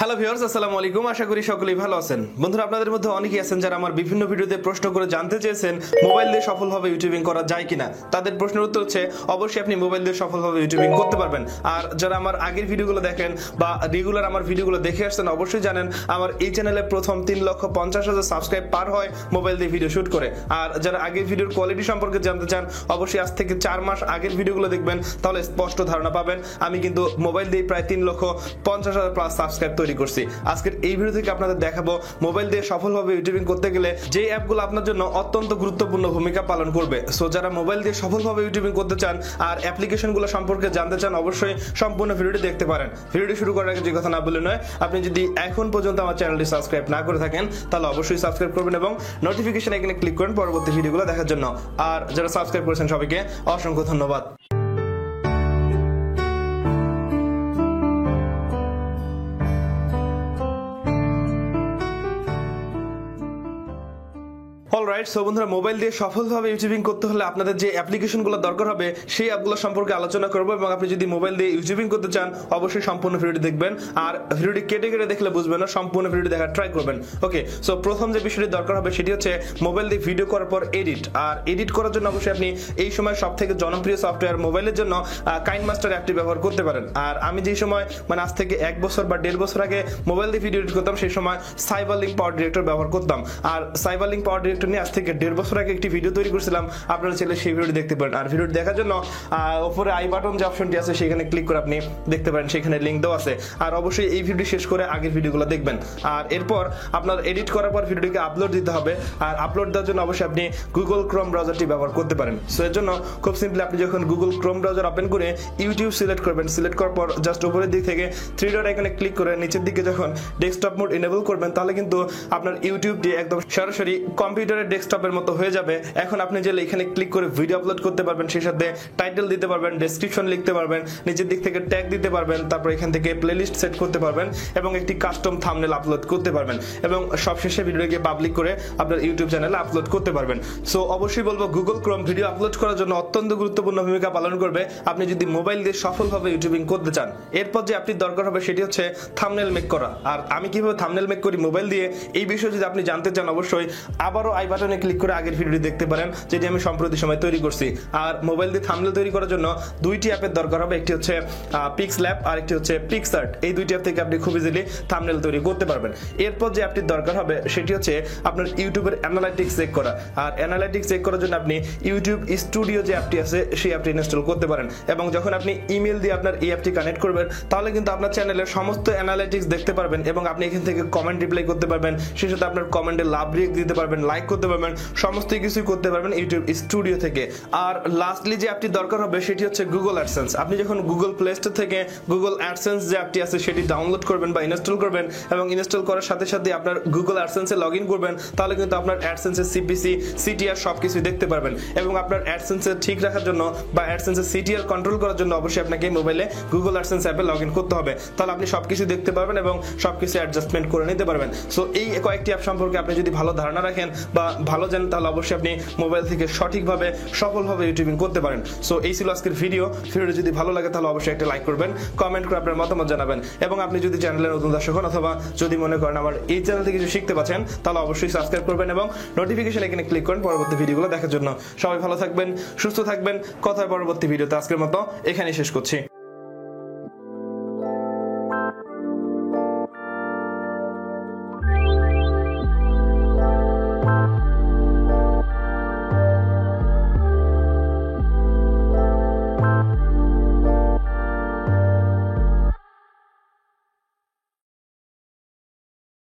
Hello viewers, আসসালামু আলাইকুম। আশা করি সকলেই ভালো আছেন। বন্ধুরা, আপনাদের মধ্যে অনেকেই আছেন যারা আমার বিভিন্ন ভিডিওতে প্রশ্ন করে জানতে চেয়েছেন মোবাইল দিয়ে সফলভাবে ইউটিউবিং করা যায় কিনা। তাদের প্রশ্নের উত্তর হচ্ছে অবশ্যই আপনি মোবাইল দিয়ে সফলভাবে ইউটিউবিং করতে পারবেন। আর যারা আমার আগের ভিডিওগুলো দেখেন বা রেগুলার আমার ভিডিওগুলো দেখে আসছেন, অবশ্যই জানেন আমার এই চ্যানেলে প্রথম 3,50,000 সাবস্ক্রাইব পার হয় মোবাইল দিয়ে ভিডিও শুট করে। আর যারা আগের ভিডিওর কোয়ালিটি সম্পর্কে জানতে চান, অবশ্যই আজ থেকে 4 মাস আগের ভিডিওগুলো দেখবেন, তাহলে স্পষ্ট ধারণা পাবেন। আমি কিন্তু মোবাইল দিয়ে প্রায় 3,50,000 প্লাস সাবস্ক্রাইব তৈরি করছি। আজকের এই ভিডিও থেকে আপনাদের দেখাবো মোবাইল দিয়ে সফলভাবে ইউটিউবিং করতে গেলে যে অ্যাপগুলো আপনার জন্য অত্যন্ত গুরুত্বপূর্ণ ভূমিকা পালন করবে। সো যারা মোবাইল দিয়ে সফলভাবে ইউটিউবিং করতে চান আর অ্যাপ্লিকেশনগুলো সম্পর্কে জানতে চান, অবশ্যই সম্পূর্ণ ভিডিওটি দেখতে পারেন। ভিডিওটি শুরু করার আগে যে কথা না বলে নয়, আপনি যদি এখন পর্যন্ত আমার চ্যানেলটি সাবস্ক্রাইব না করে থাকেন তাহলে অবশ্যই সাবস্ক্রাইব করবেন এবং নোটিফিকেশন আইকনে ক্লিক করেন পরবর্তী ভিডিওগুলো দেখার জন্য। আর যারা সাবস্ক্রাইব করেছেন সবাইকে অসংখ্য ধন্যবাদ। অলরাইট, সো বন্ধুরা, মোবাইল দিয়ে সফলভাবে ইউটিউবিং করতে হলে আপনাদের যে অ্যাপ্লিকেশনগুলো দরকার হবে সেই অ্যাপগুলো সম্পর্কে আলোচনা করবো। এবং আপনি যদি মোবাইল দিয়ে ইউটিউবিং করতে চান, অবশ্যই সম্পূর্ণ ভিডিওটি দেখবেন। আর ভিডিওটি কেটে কেটে দেখলে বুঝবেন না, সম্পূর্ণ ভিডিওটি দেখার ট্রাই করবেন। ওকে, সো প্রথম যে বিষয়টি দরকার হবে সেটি হচ্ছে মোবাইল দিয়ে ভিডিও করার পর এডিট। আর এডিট করার জন্য অবশ্যই আপনি এই সময় সব থেকে জনপ্রিয় সফটওয়্যার মোবাইলের জন্য কাইনমাস্টার অ্যাপটি ব্যবহার করতে পারেন। আর আমি যে সময় আজ থেকে 1 বছর বা 1.5 বছর আগে মোবাইল দিয়ে ভিডিও এডিট করতাম, সেই সময় সাইবারলিংক পাওয়ার ডিরেক্টর ব্যবহার করতাম। আর সাইবারলিংক পাওয়ার ডিরেক্টর নিয়ে আজ থেকে 1.5 বছর আগে একটি ভিডিও তৈরি করেছিলাম, আপনারা চাইলে সেই ভিডিওটি দেখতে পারেন। আর ভিডিওটি দেখার জন্য উপরে আই বাটন যে অপশনটি আছে সেখানে ক্লিক করে আপনি দেখতে পারেন, সেখানে লিংক দেওয়া আছে। আর অবশ্যই এই ভিডিও শেষ করে আগের ভিডিওগুলো দেখবেন। আর এরপর আপনার এডিট করার পর ভিডিওটিকে আপলোড দিতে হবে। আর আপলোড দেওয়ার জন্য অবশ্যই আপনি গুগল ক্রোম ব্রাউজারটি ব্যবহার করতে পারেন। সো এর জন্য খুব সিম্পলি আপনি যখন গুগল ক্রোম ব্রাউজার ওপেন করে ইউটিউব সিলেক্ট করবেন, সিলেক্ট করার পর জাস্ট উপরের দিক থেকে 3 ডট আইকনে ক্লিক করে নিচের দিকে যখন ডেস্কটপ মোড এনেবল করবেন, তাহলে কিন্তু আপনার ইউটিউবটি একদম সরাসরি কম্পিউটারের ডেস্কটপের মতো হয়ে যাবে। এখন আপনি যে এখানে ক্লিক করে ভিডিও আপলোড করতে পারবেন, সেই সাথে টাইটেল দিতে পারবেন, ডেসক্রিপশন লিখতে পারবেন, নিচের দিক থেকে ট্যাগ দিতে পারবেন, তারপর এখান থেকে প্লেলিস্ট সেট করতে পারবেন এবং একটি কাস্টম থাম্বনেল আপলোড করতে পারবেন এবং সবশেষে ভিডিওকে পাবলিক করে আপনার ইউটিউব চ্যানেলে আপলোড করতে পারবেন। সো অবশ্যই বলবো গুগল ক্রোম ভিডিও আপলোড করার জন্য অত্যন্ত গুরুত্বপূর্ণ ভূমিকা পালন করবে আপনি যদি মোবাইল দিয়ে সফলভাবে ইউটিউবিং করতে চান। এরপর যে আপনি দরকার হবে সেটি হচ্ছে থাম্বনেল মেক করা। আর আমি কিভাবে থাম্বনেল মেক করি মোবাইল দিয়ে, এই বিষয়ে যদি আপনি জানতে চান, অবশ্যই আবারও আই বাটনে ক্লিক করে আগের ভিডিওটি দেখতে পারেন, যেটি আমি সম্প্রতি সময় তৈরি করছি। আর মোবাইল দিয়ে থাম্বনেল তৈরি করার জন্য 2টি অ্যাপের দরকার হবে, একটি হচ্ছে পিক্সল্যাব আর একটি হচ্ছে পিক্সআর্ট। এই 2টি অ্যাপ থেকে আপনি খুব ইজিলি থাম্বনেল তৈরি করতে পারবেন। এরপর যে অ্যাপটির দরকার হবে সেটি হচ্ছে আপনার ইউটিউবের অ্যানালাইটিক্স চেক করা। আর অ্যানালাইটিক্স চেক করার জন্য আপনি ইউটিউব স্টুডিও যে অ্যাপটি আছে সেই অ্যাপটি ইনস্টল করতে পারেন। এবং যখন আপনি ইমেল দিয়ে আপনার এই অ্যাপটি কানেক্ট করবেন, তাহলে কিন্তু আপনার চ্যানেলের সমস্ত অ্যানালাইটিক্স দেখতে পারবেন এবং আপনি এখান থেকে কমেন্ট রিপ্লাই করতে পারবেন, সেই সাথে আপনার কমেন্টে লাভ রিয়েক্ট দিতে পারবেন, লাইক করতে পারবেন, সমস্ত কিছুই করতে পারবেন ইউটিউব স্টুডিও থেকে। আর লাস্টলি যে অ্যাপটি দরকার হবে সেটি হচ্ছে গুগল অ্যাডসেন্স। আপনি যখন গুগল প্লে স্টোর থেকে গুগল অ্যাডসেন্স যে অ্যাপটি আছে সেটি ডাউনলোড করবেন বা ইনস্টল করবেন এবং ইনস্টল করার সাথে সাথে আপনার গুগল অ্যাডসেন্সে লগ ইন করবেন, তাহলে কিন্তু আপনার অ্যাডসেন্সের সিপিসি, সিটিআর সবকিছু দেখতে পারবেন। এবং আপনার অ্যাডসেন্সে ঠিক রাখার জন্য বা অ্যাডসেন্সের সিটিআর কন্ট্রোল করার জন্য অবশ্যই আপনাকে মোবাইলে গুগল অ্যাডসেন্স অ্যাপে লগ ইন করতে হবে, তাহলে আপনি সবকিছু দেখতে পারবেন এবং সবকিছু অ্যাডজাস্টমেন্ট করে নিতে পারবেন। সো এই কয়েকটি অ্যাপ সম্পর্কে আপনি যদি ভালো ধারণা রাখেন বা ভালো জানেন, তাহলে অবশ্যই আপনি মোবাইল থেকে সঠিকভাবে সফলভাবে ইউটিউবিং করতে পারেন। সো এই ছিল আজকের ভিডিওটি যদি ভালো লাগে তাহলে অবশ্যই একটা লাইক করবেন, কমেন্ট করে আপনার মতামত জানাবেন এবং আপনি যদি চ্যানেলের নতুন দর্শক হন অথবা যদি মনে করেন আমার এই চ্যানেল থেকে কিছু শিখতে পাচ্ছেন, তাহলে অবশ্যই সাবস্ক্রাইব করবেন এবং নোটিফিকেশন এখানে ক্লিক করেন পরবর্তী ভিডিওগুলো দেখার জন্য। সবাই ভালো থাকবেন, সুস্থ থাকবেন। কথা পরবর্তী ভিডিওতে। আজকের মতো এখানেই শেষ করছি।